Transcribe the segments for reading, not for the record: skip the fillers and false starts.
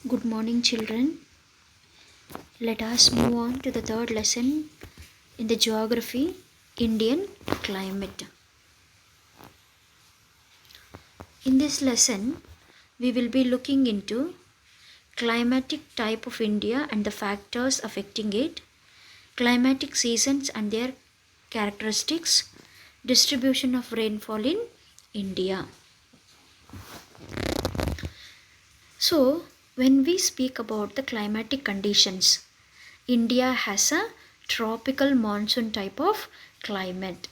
Good morning, children. Let us move on to the third lesson in the geography, Indian climate. In this lesson, we will be looking into climatic type of India and the factors affecting it, climatic seasons and their characteristics, distribution of rainfall in India. So, when we speak about the climatic conditions, India has a tropical monsoon type of climate.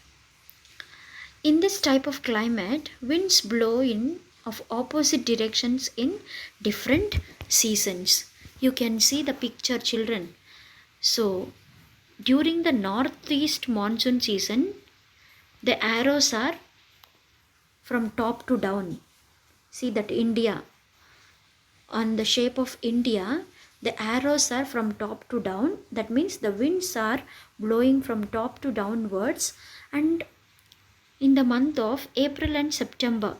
In this type of climate, winds blow in of opposite directions in different seasons. You can see the picture, children. So, during the northeast monsoon season, the arrows are from top to down. See that India, on the shape of India, the arrows are from top to down. That means the winds are blowing from top to downwards. And in the month of April and September,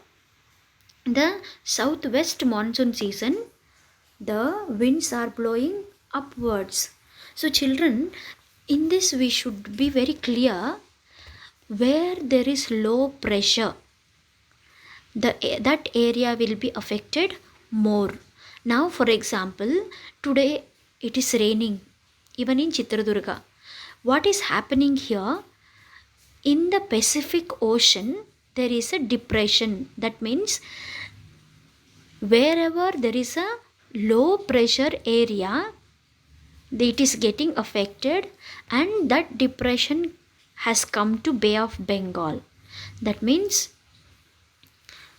the southwest monsoon season, the winds are blowing upwards. So children, in this we should be very clear, where there is low pressure, that area will be affected more. Now for example, today it is raining even in Chitradurga. What is happening here? In the Pacific Ocean there is a depression. That means wherever there is a low pressure area, it is getting affected, and that depression has come to Bay of Bengal. That means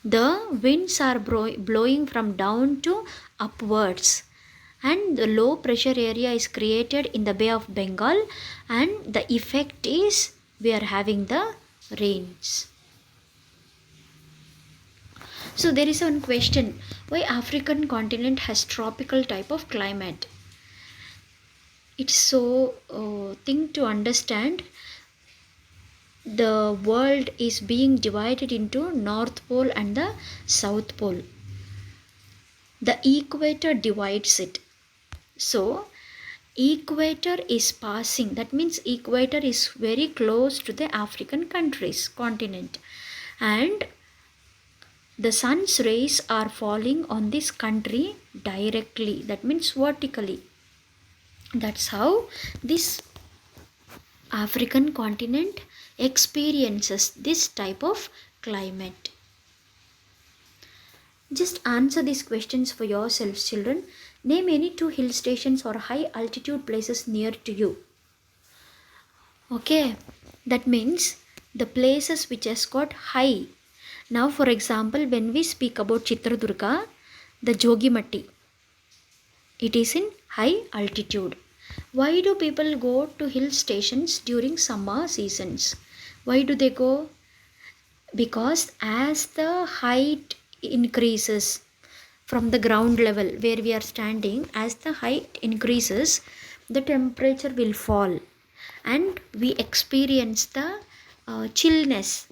the winds are blowing from down to upwards, and the low pressure area is created in the Bay of Bengal, and the effect is we are having the rains. So there is one question, why African continent has tropical type of climate? It's so thing to understand. The world is being divided into North Pole and the South Pole. The equator divides it. So equator is passing, that means equator is very close to the African countries, continent, and the sun's rays are falling on this country directly, that means vertically. That's how this African continent experiences this type of climate. Just answer these questions for yourselves, children. Name any two hill stations or high altitude places near to you. Okay, that means the places which has got high. Now for example, when we speak about Chitradurga, the Jogimatti, it is in high altitude. Why do people go to hill stations during summer seasons? Why do they go? Because as the height increases from the ground level where we are standing, as the height increases, the temperature will fall and we experience the chillness.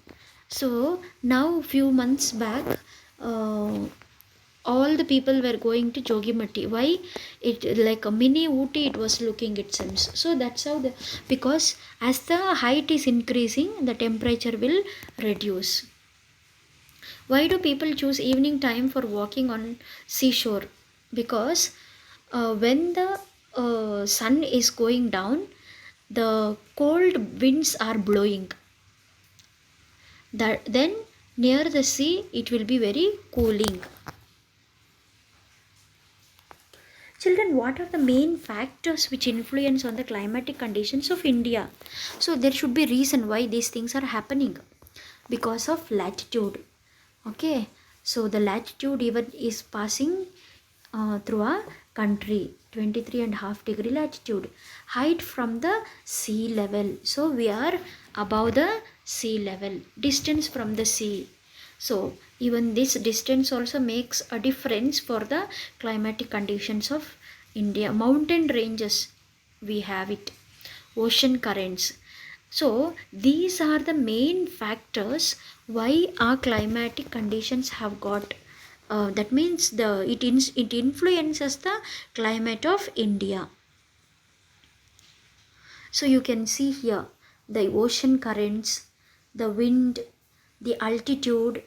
So now few months back, all the people were going to Jogimatti. Why? It like a mini Ooty it was looking, it seems. So that's how because as the height is increasing, the temperature will reduce. Why do people choose evening time for walking on seashore? Because when the sun is going down, the cold winds are blowing. Then near the sea it will be very cooling. Children, what are the main factors which influence on the climatic conditions of India? So there should be reason why these things are happening. Because of latitude. Okay, so the latitude even is passing through a country, 23.5 degree latitude. Height from the sea level. So we are above the sea level. Distance from the sea. So even this distance also makes a difference for the climatic conditions of India. Mountain ranges, we have it. Ocean currents. So these are the main factors why our climatic conditions have got that means it influences the climate of India. So you can see here the ocean currents, the wind, the altitude,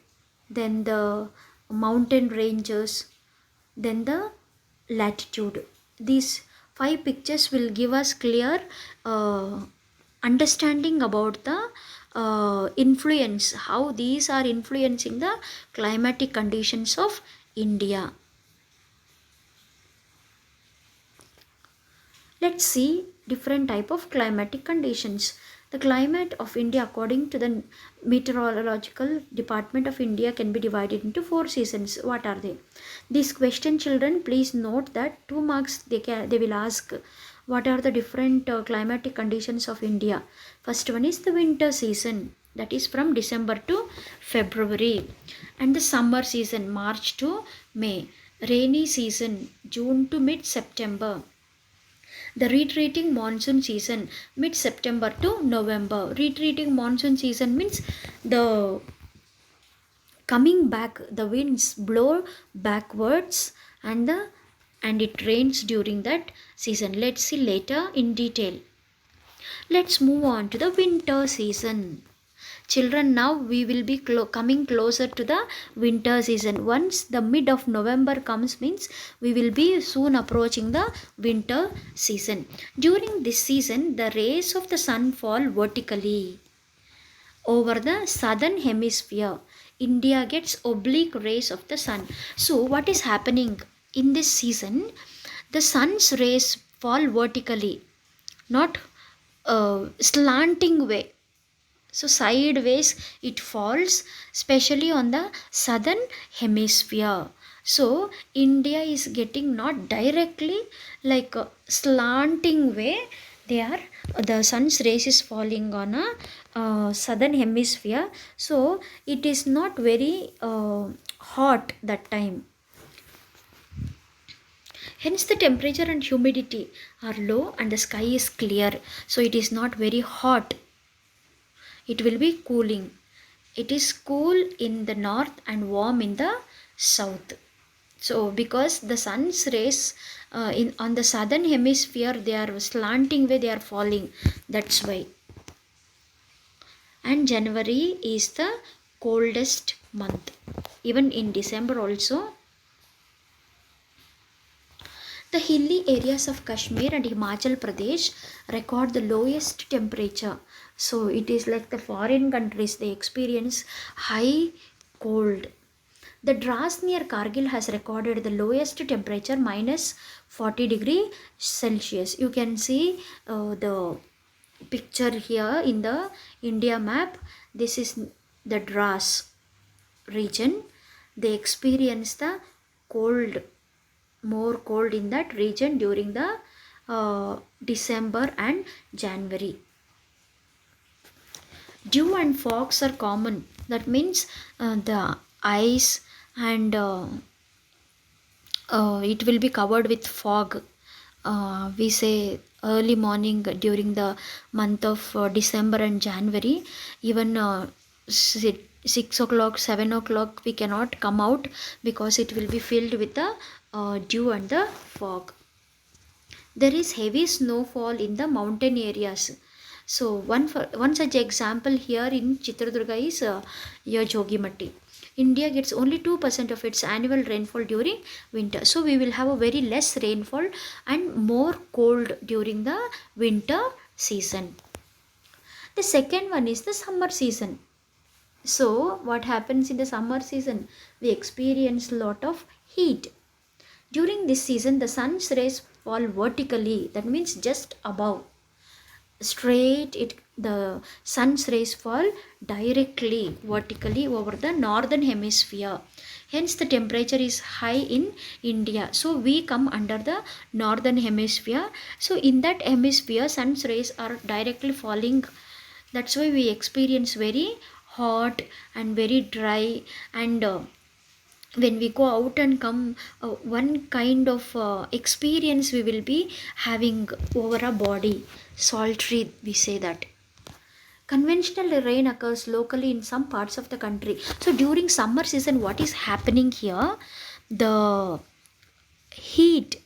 then the mountain ranges, then the latitude. These five pictures will give us clear understanding about the influence, how these are influencing the climatic conditions of India. Let's see different type of climatic conditions. The climate of India according to the Meteorological Department of India can be divided into four seasons. What are they? This question, children, please note that 2 marks they will ask. What are the different climatic conditions of India? First one is the winter season, that is from December to February, and the summer season March to May, rainy season June to mid September, the retreating monsoon season mid September to November. Retreating monsoon season means the coming back, the winds blow backwards and it rains during that season. Let's see later in detail. Let's move on to the winter season. Children, now we will be coming closer to the winter season. Once the mid of November comes means we will be soon approaching the winter season. During this season, the rays of the sun fall vertically over the southern hemisphere. India gets oblique rays of the sun. So what is happening in this season? The sun's rays fall vertically, not slanting way. So sideways it falls, especially on the southern hemisphere. So India is getting not directly like a slanting way. The sun's rays is falling on a southern hemisphere. So it is not very hot that time. Hence the temperature and humidity are low and the sky is clear. So it is not very hot. It will be cooling. It is cool in the north and warm in the south. So because the sun's rays on the southern hemisphere, they are slanting way, they are falling. That's why. And January is the coldest month. Even in December also. The hilly areas of Kashmir and Himachal Pradesh record the lowest temperature. So it is like the foreign countries, they experience high cold. The Dras near Kargil has recorded the lowest temperature minus 40 degree Celsius. You can see the picture here in the India map. This is the Dras region. They experience the cold, more cold in that region during the December and January. Dew and fogs are common. That means the ice and it will be covered with fog. We say early morning during the month of December and January, even 6 o'clock, 7 o'clock, we cannot come out because it will be filled with the dew and the fog. There is heavy snowfall in the mountain areas. So one such example here in Chitradurga is your Jogimatti. India gets only 2% of its annual rainfall during winter. So we will have a very less rainfall and more cold during the winter season. The second one is the summer season. So what happens in the summer season? We experience a lot of heat. During this season, the sun's rays fall vertically. That means just above. The sun's rays fall directly vertically over the northern hemisphere. Hence the temperature is high in India. So we come under the northern hemisphere. So in that hemisphere, sun's rays are directly falling. That's why we experience very hot and very dry, and when we go out and come, one kind of experience we will be having over our body, sultry, we say that. Conventional rain occurs locally in some parts of the country. So during summer season, what is happening here? The heat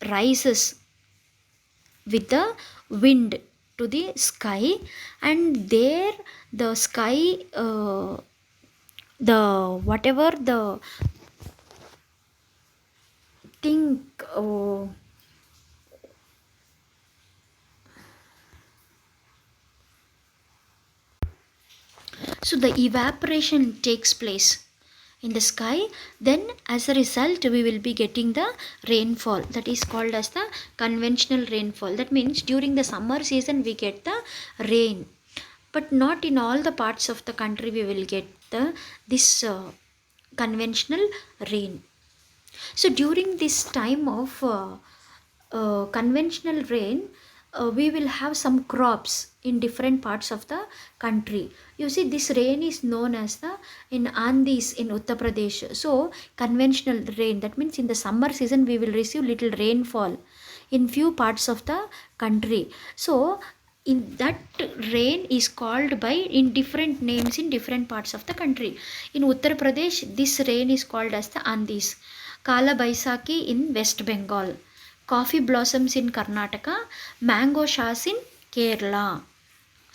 rises with the wind to the sky, and there the sky, the whatever the thing, so the evaporation takes place in the sky, then as a result we will be getting the rainfall, that is called as the conventional rainfall. That means during the summer season we get the rain, but not in all the parts of the country we will get the this conventional rain. So during this time of conventional rain, we will have some crops in different parts of the country. You see, this rain is known as the in Andis in Uttar Pradesh. So conventional rain, that means in the summer season we will receive little rainfall in few parts of the country. So in that rain is called by in different names in different parts of the country. In Uttar Pradesh, this rain is called as the Andis. Kala Baisakhi in West Bengal, coffee blossoms in Karnataka, mango showers in Kerala.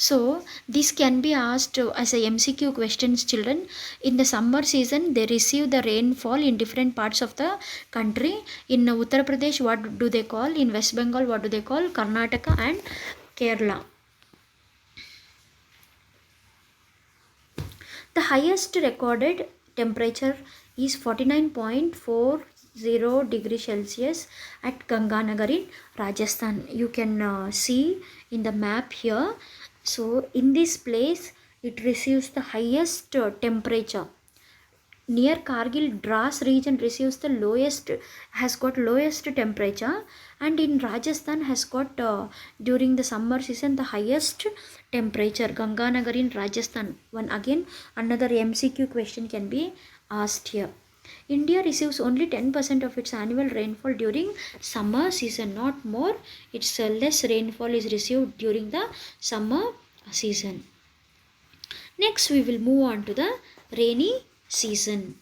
So this can be asked as a MCQ questions, children. In the summer season they receive the rainfall in different parts of the country. In Uttar Pradesh, what do they call? In West Bengal, what do they call? Karnataka and Kerala. The highest recorded temperature is 49.40 degrees Celsius at Ganganagar in Rajasthan. You can see in the map here. So in this place it receives the highest temperature. Near Kargil, Dras region receives the lowest, has got lowest temperature, and in Rajasthan has got during the summer season the highest temperature. Ganganagar in Rajasthan. One again another MCQ question can be asked here. India receives only 10% of its annual rainfall during summer season, not more. Its less rainfall is received during the summer season. Next we will move on to the rainy season.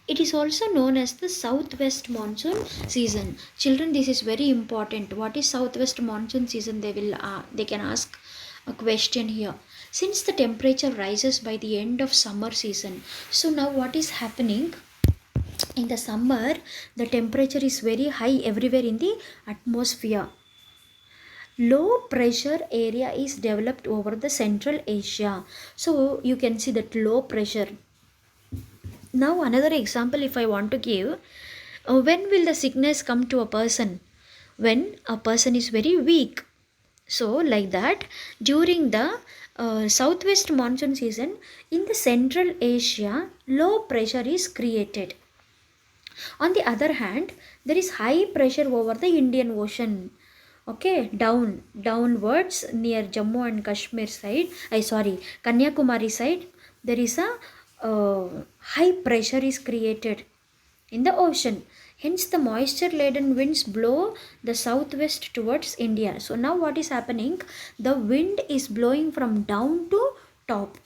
It is also known as the southwest monsoon season. Children, this is very important. What is southwest monsoon season? They can ask a question here. Since the temperature rises by the end of summer season, so now what is happening? In the summer, the temperature is very high everywhere in the atmosphere. Low pressure area is developed over the Central Asia. So you can see that low pressure. Now another example if I want to give, when will the sickness come to a person? When a person is very weak. So like that, during the southwest monsoon season, in the Central Asia, low pressure is created. On the other hand, there is high pressure over the Indian Ocean. Okay, downwards near Jammu and Kashmir side, Kanyakumari side, there is a high pressure is created in the ocean. Hence the moisture laden winds blow the southwest towards India. So now what is happening? The wind is blowing from down to top.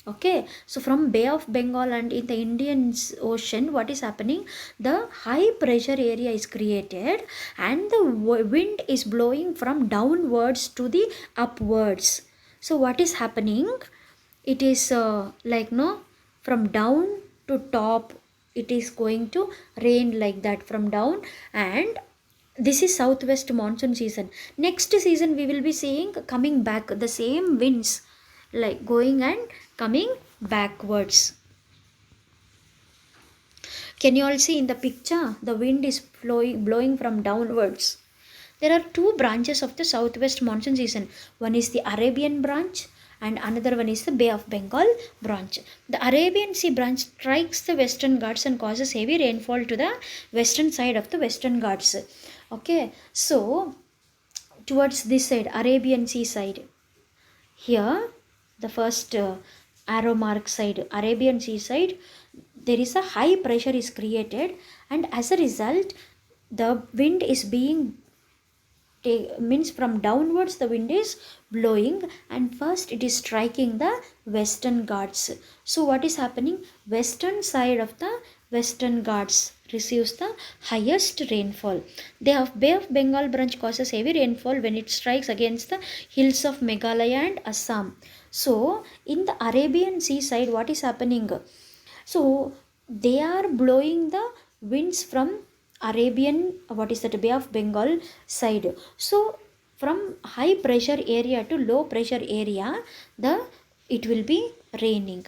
Okay, so from Bay of Bengal and in the Indian Ocean, what is happening? The high pressure area is created and the wind is blowing from downwards to the upwards. So what is happening? It is from down to top, it is going to rain like that from down, and this is southwest monsoon season. Next season we will be seeing coming back the same winds like going and coming backwards. Can you all see in the picture? The wind is blowing from downwards. There are two branches of the southwest monsoon season. One is the Arabian branch and another one is the Bay of Bengal branch. The Arabian Sea branch strikes the Western Ghats and causes heavy rainfall to the western side of the Western Ghats. Okay, so towards this side, Arabian Sea side, here the first arrow mark side, Arabian Sea side, there is a high pressure is created, and as a result the wind is being means from downwards the wind is blowing, and first it is striking the Western Ghats. So what is happening? Western side of the Western Ghats receives the highest rainfall. The Bay of Bengal branch causes heavy rainfall when it strikes against the hills of Meghalaya and Assam. So in the Arabian Sea side, what is happening? So they are blowing the winds from Arabian, what is that, Bay of Bengal side. So from high pressure area to low pressure area, the it will be raining.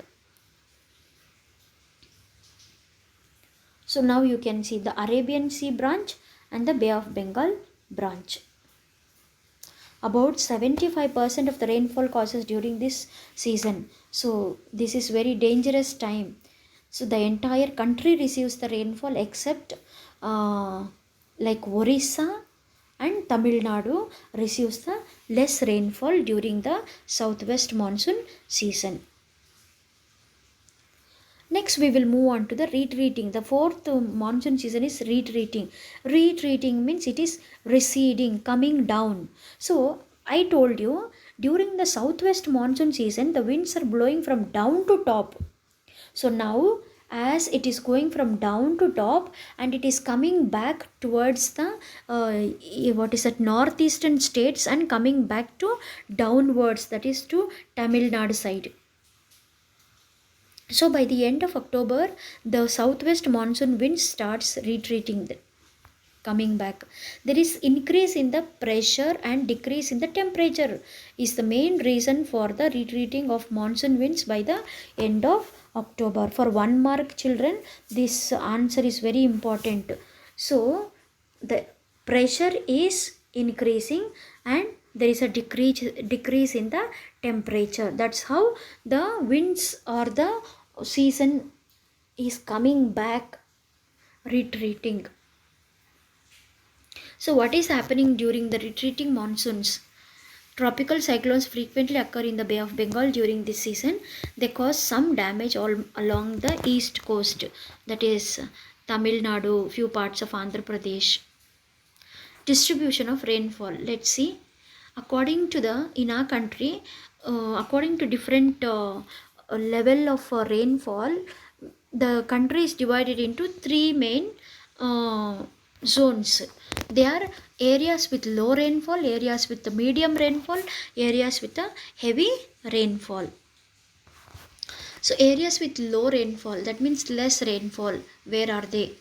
So now you can see the Arabian Sea branch and the Bay of Bengal branch. About 75% of the rainfall causes during this season. So this is very dangerous time. So the entire country receives the rainfall except like Orissa and Tamil Nadu receives the less rainfall during the southwest monsoon season. Next we will move on to the retreating. The fourth monsoon season is retreating. Retreating means it is receding, coming down. So I told you, during the southwest monsoon season the winds are blowing from down to top. So now as it is going from down to top and it is coming back towards the what is that, northeastern states, and coming back to downwards, that is to Tamil Nadu side. So by the end of October the southwest monsoon wind starts retreating, coming back. There is increase in the pressure and decrease in the temperature is the main reason for the retreating of monsoon winds by the end of October. For 1 mark children, this answer is very important. So the pressure is increasing and there is a decrease in the temperature. That's how the winds or the season is coming back, retreating. So what is happening during the retreating monsoons? Tropical cyclones frequently occur in the Bay of Bengal during this season. They cause some damage all along the east coast, that is Tamil Nadu, few parts of Andhra Pradesh. Distribution of rainfall. Let's see. According to the, in our country, according to different level of rainfall, the country is divided into three main zones. They are areas with low rainfall, areas with the medium rainfall, areas with a heavy rainfall. So areas with low rainfall, that means less rainfall, where are they?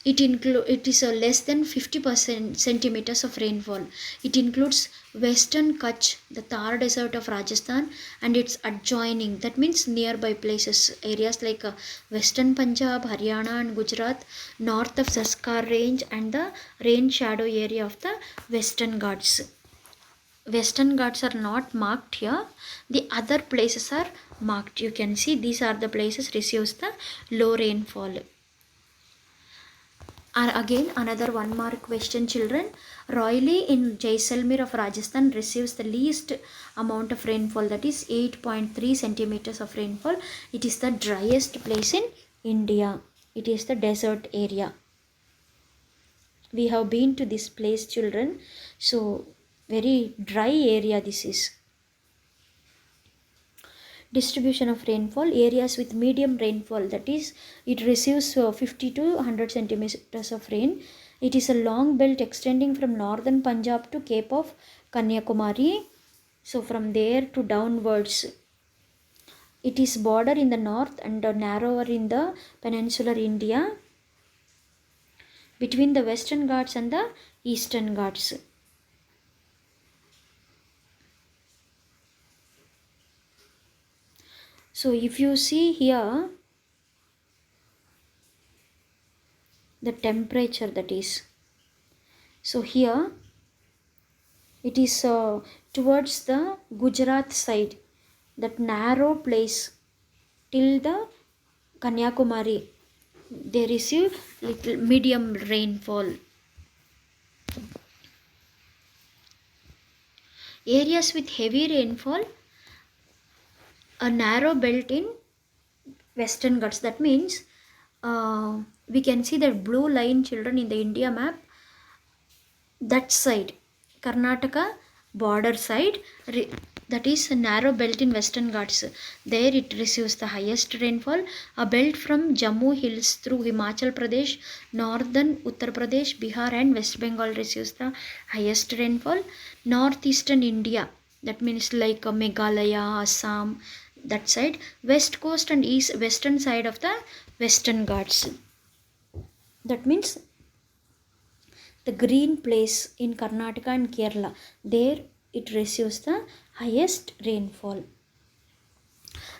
It is a less than 50% centimeters of rainfall. It includes western Kutch, the Thar desert of Rajasthan and its adjoining, that means nearby places, areas like western Punjab, Haryana and Gujarat, north of Saskar range and the rain shadow area of the Western Ghats. Western Ghats are not marked here, the other places are marked. You can see these are the places receives the low rainfall. Again another 1 mark question children. Roili in Jaisalmer of Rajasthan receives the least amount of rainfall, that is 8.3 centimeters of rainfall. It is the driest place in India. It is the desert area. We have been to this place children, so very dry area this is. Distribution of rainfall. Areas with medium rainfall, that is it receives 50 to 100 centimeters of rain. It is a long belt extending from northern Punjab to Cape of Kanyakumari, so from there to downwards. It is border in the north and narrower in the peninsular India, between the Western Ghats and the Eastern Ghats. So if you see here the temperature, that is, so here it is towards the Gujarat side, that narrow place till the Kanyakumari, they receive little medium rainfall. Areas with heavy rainfall, a narrow belt in Western Ghats, that means we can see that blue line, children, in the India map, that side, Karnataka border side, that is a narrow belt in Western Ghats. There it receives the highest rainfall. A belt from Jammu hills through Himachal Pradesh, northern Uttar Pradesh, Bihar and West Bengal receives the highest rainfall. Northeastern India, that means like Meghalaya, Assam, that side, west coast and east western side of the Western Ghats, that means the green place in Karnataka and Kerala, there it receives the highest rainfall.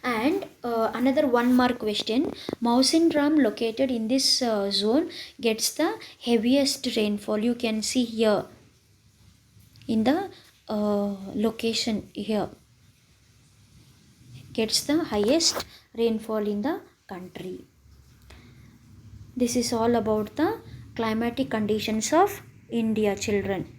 And another one mark question, Mausinram located in this zone gets the heaviest rainfall. You can see here in the location here, gets the highest rainfall in the country. This is all about the climatic conditions of India, children.